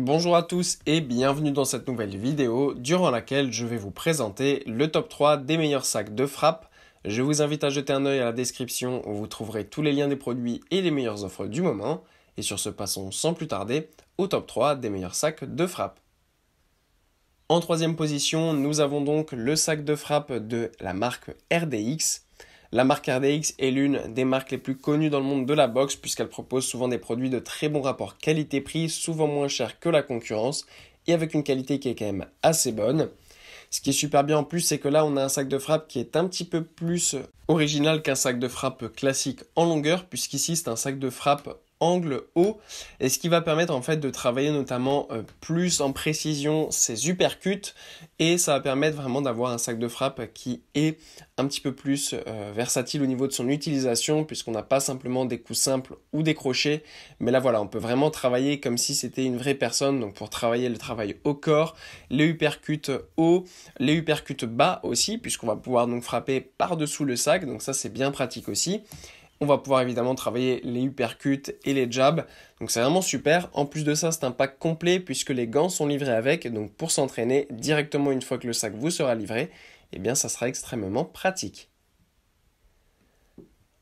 Bonjour à tous et bienvenue dans cette nouvelle vidéo durant laquelle je vais vous présenter le top 3 des meilleurs sacs de frappe. Je vous invite à jeter un œil à la description où vous trouverez tous les liens des produits et les meilleures offres du moment. Et sur ce, passons sans plus tarder au top 3 des meilleurs sacs de frappe. En troisième position, nous avons donc le sac de frappe de la marque RDX. La marque RDX est l'une des marques les plus connues dans le monde de la boxe puisqu'elle propose souvent des produits de très bon rapport qualité-prix, souvent moins chers que la concurrence et avec une qualité qui est quand même assez bonne. Ce qui est super bien en plus, c'est que là on a un sac de frappe qui est un petit peu plus original qu'un sac de frappe classique en longueur puisqu'ici c'est un sac de frappe angle haut et ce qui va permettre en fait de travailler notamment plus en précision ses uppercuts et ça va permettre vraiment d'avoir un sac de frappe qui est un petit peu plus versatile au niveau de son utilisation puisqu'on n'a pas simplement des coups simples ou des crochets mais là voilà on peut vraiment travailler comme si c'était une vraie personne donc pour travailler le travail au corps, les uppercuts hauts, les uppercuts bas aussi puisqu'on va pouvoir donc frapper par-dessous le sac donc ça c'est bien pratique aussi. On va pouvoir évidemment travailler les uppercuts et les jabs, donc c'est vraiment super. En plus de ça, c'est un pack complet puisque les gants sont livrés avec, donc pour s'entraîner directement une fois que le sac vous sera livré, eh bien ça sera extrêmement pratique.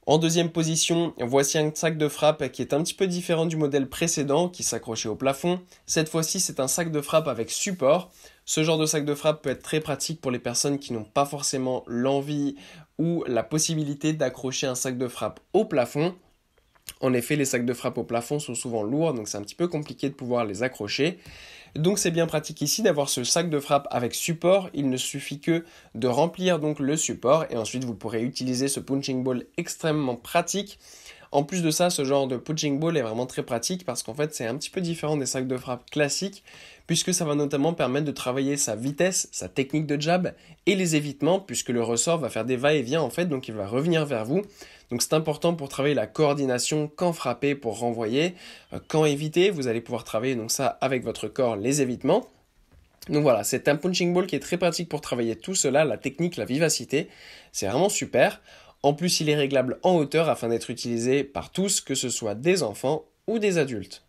En deuxième position, voici un sac de frappe qui est un petit peu différent du modèle précédent qui s'accrochait au plafond. Cette fois-ci, c'est un sac de frappe avec support. Ce genre de sac de frappe peut être très pratique pour les personnes qui n'ont pas forcément l'envie ou la possibilité d'accrocher un sac de frappe au plafond. En effet, les sacs de frappe au plafond sont souvent lourds, donc c'est un petit peu compliqué de pouvoir les accrocher. Donc c'est bien pratique ici d'avoir ce sac de frappe avec support. Il ne suffit que de remplir donc le support et ensuite vous pourrez utiliser ce punching ball extrêmement pratique. En plus de ça, ce genre de punching ball est vraiment très pratique parce qu'en fait c'est un petit peu différent des sacs de frappe classiques puisque ça va notamment permettre de travailler sa vitesse, sa technique de jab et les évitements puisque le ressort va faire des va-et-vient en fait donc il va revenir vers vous. Donc c'est important pour travailler la coordination, quand frapper pour renvoyer, quand éviter, vous allez pouvoir travailler donc ça avec votre corps, les évitements. Donc voilà, c'est un punching ball qui est très pratique pour travailler tout cela, la technique, la vivacité, c'est vraiment super. En plus, il est réglable en hauteur afin d'être utilisé par tous, que ce soit des enfants ou des adultes.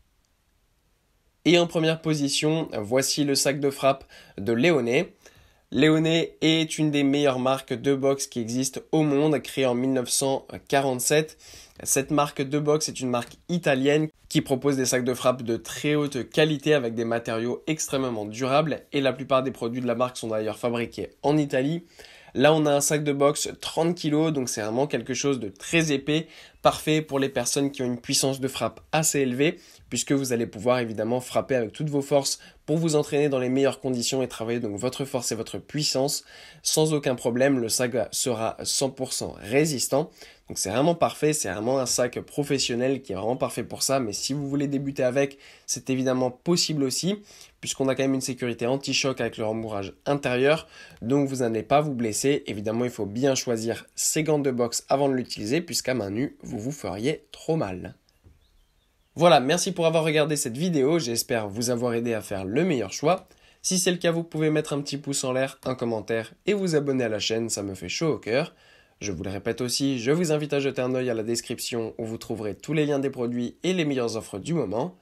Et en première position, voici le sac de frappe de Leone. Leone est une des meilleures marques de boxe qui existent au monde, créée en 1947. Cette marque de boxe est une marque italienne qui propose des sacs de frappe de très haute qualité avec des matériaux extrêmement durables et la plupart des produits de la marque sont d'ailleurs fabriqués en Italie. Là, on a un sac de boxe 30 kg, donc c'est vraiment quelque chose de très épais, parfait pour les personnes qui ont une puissance de frappe assez élevée, puisque vous allez pouvoir évidemment frapper avec toutes vos forces pour vous entraîner dans les meilleures conditions et travailler donc votre force et votre puissance sans aucun problème. Le sac sera 100% résistant. Donc c'est vraiment parfait, c'est vraiment un sac professionnel qui est vraiment parfait pour ça, mais si vous voulez débuter avec, c'est évidemment possible aussi, puisqu'on a quand même une sécurité anti-choc avec le rembourrage intérieur, donc vous n'allez pas vous blesser. Évidemment, il faut bien choisir ses gants de boxe avant de l'utiliser, puisqu'à main nue, vous vous feriez trop mal. Voilà, merci pour avoir regardé cette vidéo, j'espère vous avoir aidé à faire le meilleur choix. Si c'est le cas, vous pouvez mettre un petit pouce en l'air, un commentaire et vous abonner à la chaîne, ça me fait chaud au cœur. Je vous le répète aussi, je vous invite à jeter un œil à la description où vous trouverez tous les liens des produits et les meilleures offres du moment.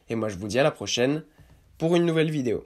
Et moi je vous dis à la prochaine pour une nouvelle vidéo.